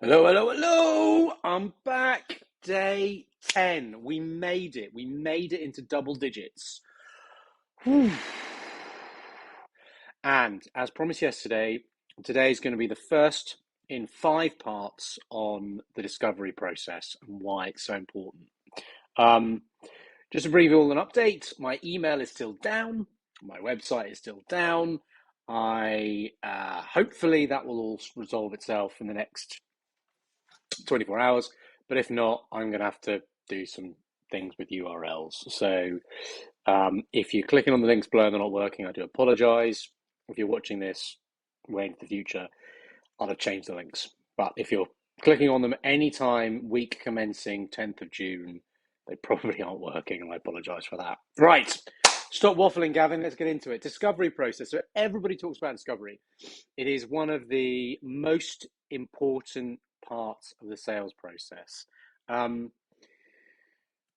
Hello, hello, hello. I'm back. Day 10. We made it. We made it into double digits. Whew. And as promised yesterday, today is going to be the first in 5 parts on the discovery process and why it's so important. Um, just to bring you all an update, my email is still down. My website is still down. I hopefully that will all resolve itself in the next 24 hours. But if not, I'm going to have to do some things with URLs. So if you're clicking on the links below and they're not working, I do apologize. If you're watching this way into the future, I'll have changed the links. But if you're clicking on them anytime, week commencing 10th of June, they probably aren't working, and I apologize for that. Right. Stop waffling, Gavin. Let's get into it. Discovery process. So everybody talks about discovery. It is one of the most important parts of the sales process.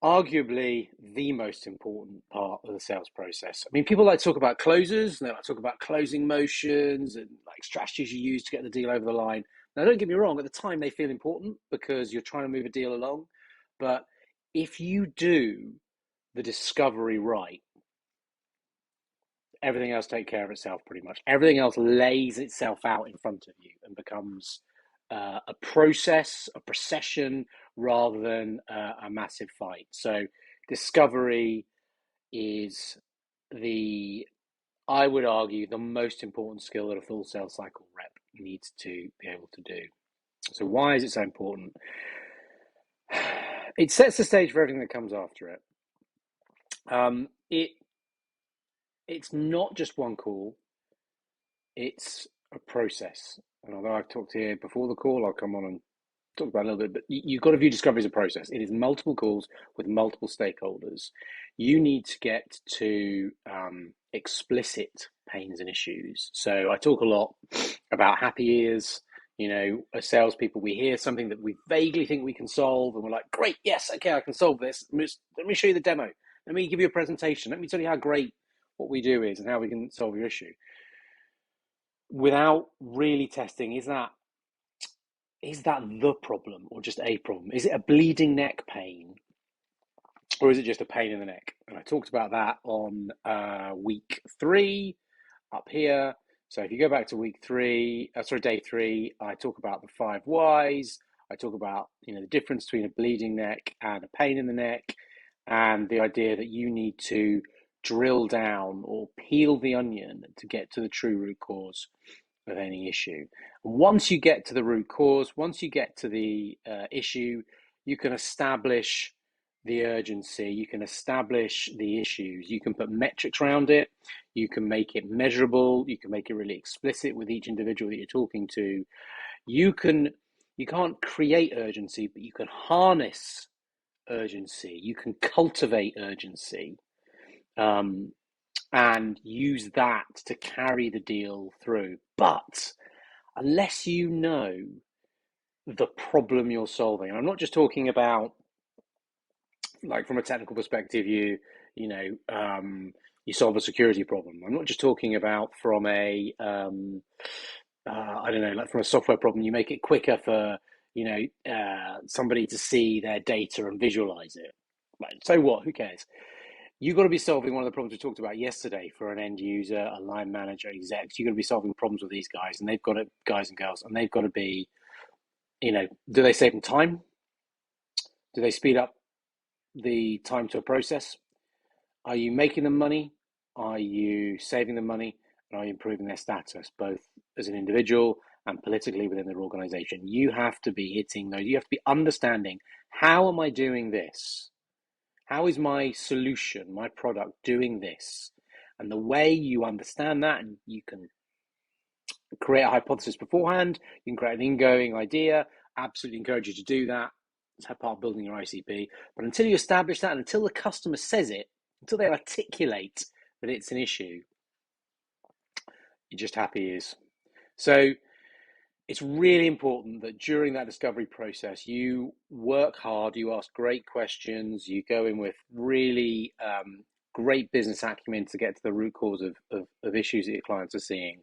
Arguably the most important part of the sales process. I mean, people like to talk about closers, and they like to talk about closing motions and like strategies you use to get the deal over the line. Now, don't get me wrong, at the time they feel important because you're trying to move a deal along. But if you do the discovery right, everything else takes care of itself pretty much. Everything else lays itself out in front of you and becomes a process, a procession, rather than a massive fight. So discovery is I would argue, the most important skill that a full sales cycle rep needs to be able to do. So why is it so important? It sets the stage for everything that comes after it. It's not just one call, it's a process. And although I've talked here before the call, I'll come on and talk about it a little bit, but you've got to view discovery as a process. It is multiple calls with multiple stakeholders. You need to get to explicit pains and issues. So I talk a lot about happy ears. You know, as salespeople, we hear something that we vaguely think we can solve, and we're like, great, yes, okay, I can solve this. Let me show you the demo. Let me give you a presentation. Let me tell you how great what we do is and how we can solve your issue. Without really testing, is that the problem or just a problem? Is it a bleeding neck pain or is it just a pain in the neck? And I talked about that on week 3 up here. So if you go back to day 3, I talk about the 5 whys. I talk about the difference between a bleeding neck and a pain in the neck, and the idea that you need to drill down or peel the onion to get to the true root cause of any issue. Once you get to the root cause, once you get to the issue, you can establish the urgency, you can establish the issues, you can put metrics around it, you can make it measurable, you can make it really explicit with each individual that you're talking to. You can't create urgency, but you can harness urgency, you can cultivate urgency. And use that to carry the deal through. But unless you know the problem you're solving, and I'm not just talking about like from a technical perspective, you solve a security problem. I'm not just talking about from a I don't know, like from a software problem, you make it quicker for somebody to see their data and visualize it. Like, so what? Who cares? You've got to be solving one of the problems we talked about yesterday for an end user, a line manager, execs. You've got to be solving problems with these guys, and they've got to, guys and girls, and they've got to be, do they save them time? Do they speed up the time to a process? Are you making them money? Are you saving them money? And are you improving their status, both as an individual and politically within their organization? You have to be hitting those. You have to be understanding, how am I doing this? How is my solution, my product doing this? And the way you understand that, and you can create a hypothesis beforehand, you can create an ingoing idea, absolutely encourage you to do that. It's part of building your ICP. But until you establish that, and until the customer says it, until they articulate that it's an issue, you're just happy ears. So it's really important that during that discovery process, you work hard, you ask great questions, you go in with really great business acumen to get to the root cause of issues that your clients are seeing.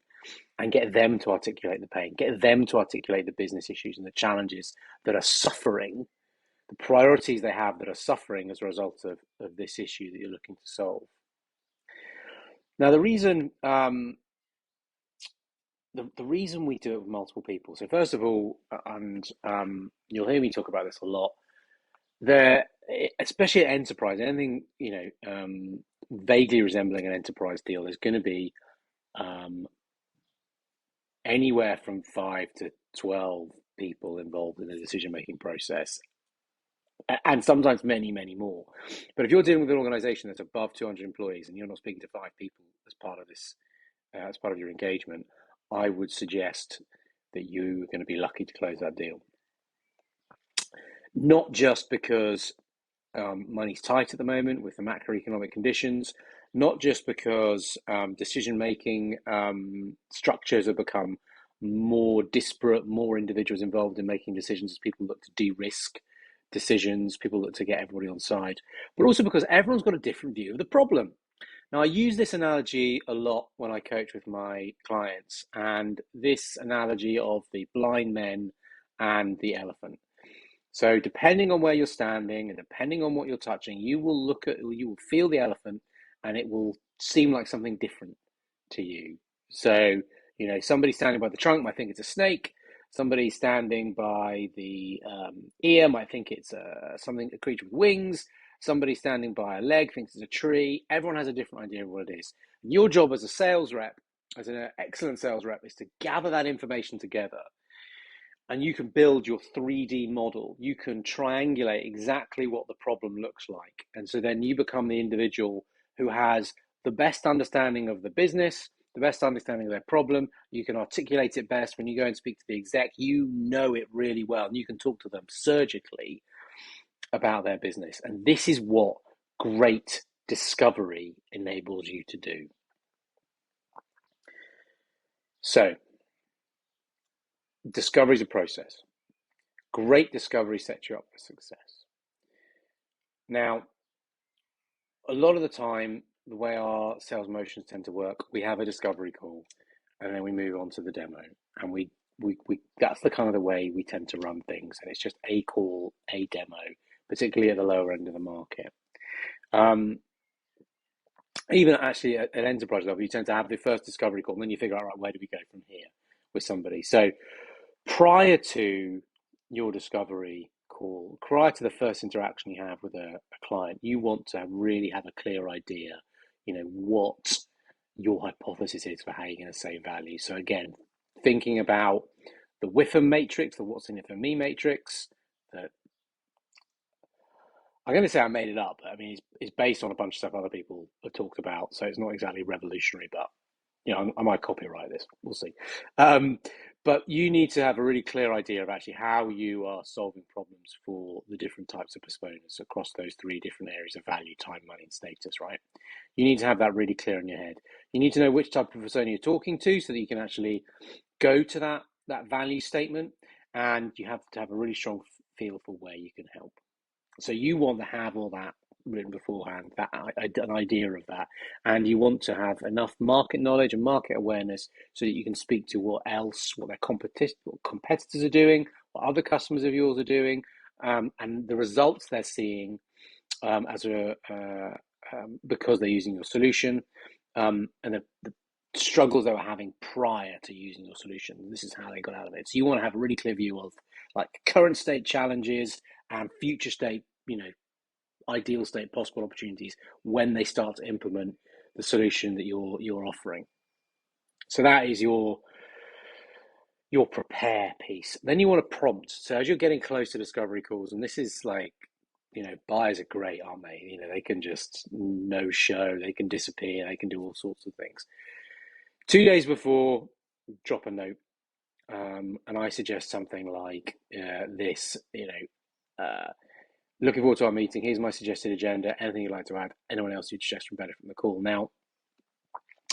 and get them to articulate the pain, get them to articulate the business issues and the challenges that are suffering, the priorities they have that are suffering as a result of this issue that you're looking to solve. Now, the reason the reason we do it with multiple people. So first of all, and you'll hear me talk about this a lot, there, especially at enterprise, anything vaguely resembling an enterprise deal is going to be anywhere from 5 to 12 people involved in the decision-making process, and sometimes many, many more. But if you're dealing with an organization that's above 200 employees and you're not speaking to 5 people as part of this, as part of your engagement, I would suggest that you're going to be lucky to close that deal. Not just because money's tight at the moment with the macroeconomic conditions, not just because decision-making structures have become more disparate, more individuals involved in making decisions as people look to de-risk decisions, people look to get everybody on side, but also because everyone's got a different view of the problem. Now, I use this analogy a lot when I coach with my clients, and this analogy of the blind men and the elephant. So depending on where you're standing and depending on what you're touching, you will feel the elephant and it will seem like something different to you. So, somebody standing by the trunk might think it's a snake. Somebody standing by the ear might think it's a creature with wings. Somebody standing by a leg thinks it's a tree. Everyone has a different idea of what it is. And your job as a sales rep, as an excellent sales rep, is to gather that information together. And you can build your 3D model. You can triangulate exactly what the problem looks like. And so then you become the individual who has the best understanding of the business, the best understanding of their problem. You can articulate it best. When you go and speak to the exec, you know it really well. And you can talk to them surgically about their business. And this is what great discovery enables you to do. So, discovery is a process. Great discovery sets you up for success. Now, a lot of the time, the way our sales motions tend to work, we have a discovery call and then we move on to the demo. And we that's the kind of the way we tend to run things. And it's just a call, a demo, particularly at the lower end of the market. Even actually at enterprise level, you tend to have the first discovery call and then you figure out, right, where do we go from here with somebody? So prior to your discovery call, prior to the first interaction you have with a client, you want to really have a clear idea, what your hypothesis is for how you're going to save value. So again, thinking about the WIFM matrix, the what's in it for me matrix, that I'm going to say I made it up, but I mean, it's based on a bunch of stuff other people have talked about. So it's not exactly revolutionary, but I might copyright this. We'll see. But you need to have a really clear idea of actually how you are solving problems for the different types of personas across those 3 different areas of value, time, money, and status, right? You need to have that really clear in your head. You need to know which type of persona you're talking to so that you can actually go to that value statement, and you have to have a really strong feel for where you can help. So you want to have all that written beforehand, an idea of that, and you want to have enough market knowledge and market awareness so that you can speak to what their competitors are doing, what other customers of yours are doing, and the results they're seeing because they're using your solution, and the struggles they were having prior to using your solution. This is how they got out of it. So you want to have a really clear view of like current state challenges and future state, ideal state, possible opportunities when they start to implement the solution that you're offering. So that is your prepare piece. Then you want to prompt. So as you're getting close to discovery calls, and this is like, buyers are great, aren't they? They can just no show, they can disappear, they can do all sorts of things. 2 days before, drop a note. And I suggest something like this, looking forward to our meeting. Here's my suggested agenda. Anything you'd like to add? Anyone else you'd suggest from benefit from the call? Now,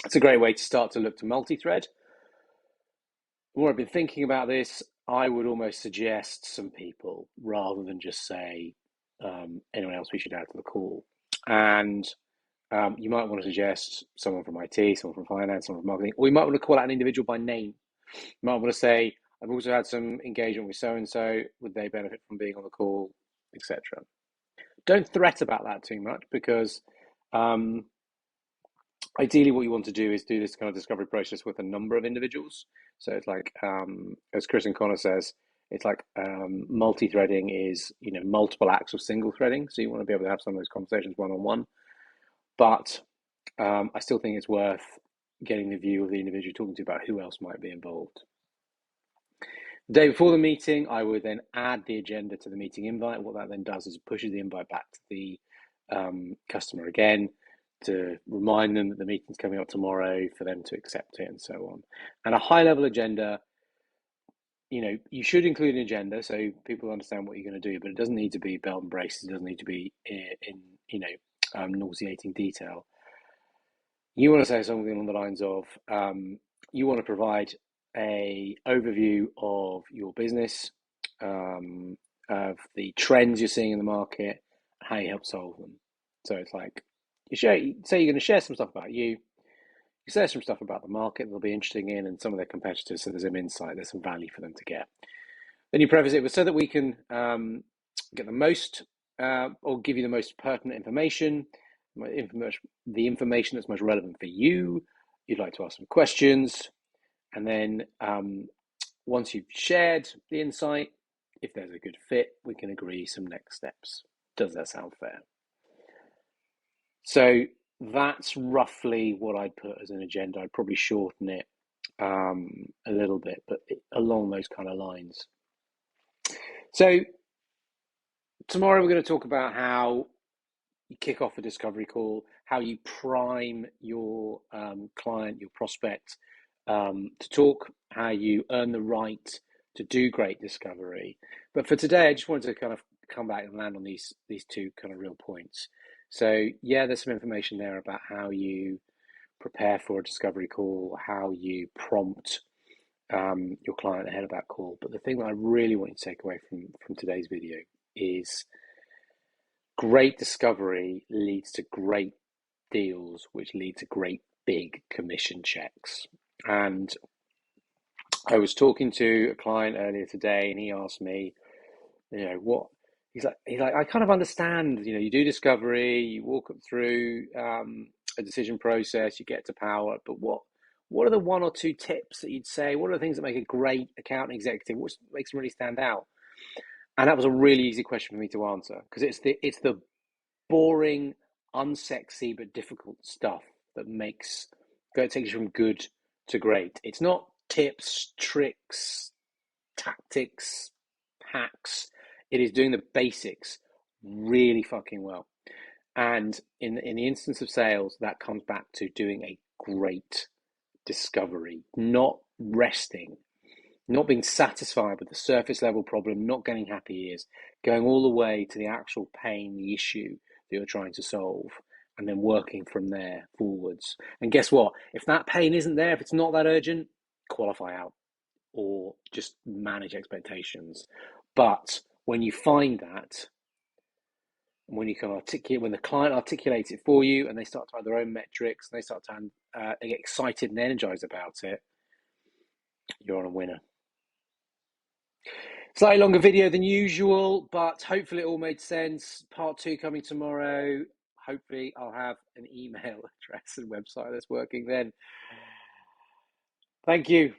it's a great way to start to look to multi-thread. The more I've been thinking about this, I would almost suggest some people rather than just say anyone else we should add to the call. And You might want to suggest someone from IT, someone from finance, someone from marketing, or you might want to call out an individual by name. You might want to say, I've also had some engagement with so-and-so. Would they benefit from being on the call, etc.? Don't threat about that too much, because um, ideally what you want to do is do this kind of discovery process with a number of individuals. So it's like, as Chris and Connor says, it's like multi-threading is, multiple acts of single threading. So you want to be able to have some of those conversations one-on-one. But I still think it's worth getting the view of the individual talking to about who else might be involved. The day before the meeting, I would then add the agenda to the meeting invite. What that then does is it pushes the invite back to the customer again to remind them that the meeting's coming up tomorrow, for them to accept it, and so on. And a high-level agenda, you should include an agenda so people understand what you're going to do, but it doesn't need to be belt and braces. It doesn't need to be in nauseating detail. You want to say something along the lines of, you want to provide a overview of your business, of the trends you're seeing in the market, and how you help solve them. So it's like, say you're going to share some stuff about you share some stuff about the market they'll be interested in and some of their competitors, so there's some insight, there's some value for them to get. Then you preface it with, so that we can get the most, or give you the most pertinent information, the information that's most relevant for you. You'd like to ask some questions, and then once you've shared the insight, if there's a good fit, we can agree some next steps. Does that sound fair? So that's roughly what I'd put as an agenda. I'd probably shorten it a little bit, but along those kind of lines. So tomorrow we're going to talk about how you kick off a discovery call, how you prime your client, your prospect, to talk, how you earn the right to do great discovery. But for today, I just wanted to kind of come back and land on these two kind of real points. So yeah, there's some information there about how you prepare for a discovery call, how you prompt your client ahead of that call. But the thing that I really want you to take away from today's video is great discovery leads to great deals, which lead to great big commission checks. And I was talking to a client earlier today, and he asked me, what he's like, I kind of understand, you do discovery, you walk up through a decision process, you get to power, but what are the one or two tips that you'd say? What are the things that make a great account executive? What makes them really stand out? And that was a really easy question for me to answer, because it's the boring, unsexy but difficult stuff that takes you from good to great. It's not tips, tricks, tactics, hacks. It is doing the basics really fucking well. And in the instance of sales, that comes back to doing a great discovery, not resting, not being satisfied with the surface level problem, not getting happy ears, going all the way to the actual pain, the issue that you're trying to solve, and then working from there forwards. And guess what? If that pain isn't there, if it's not that urgent, qualify out or just manage expectations. But when you find that, when you can articulate, when the client articulates it for you, and they start to have their own metrics, and they start to they get excited and energized about it, you're on a winner. Slightly longer video than usual, but hopefully it all made sense. Part 2 coming tomorrow. Hopefully I'll have an email address and website that's working then. Thank you.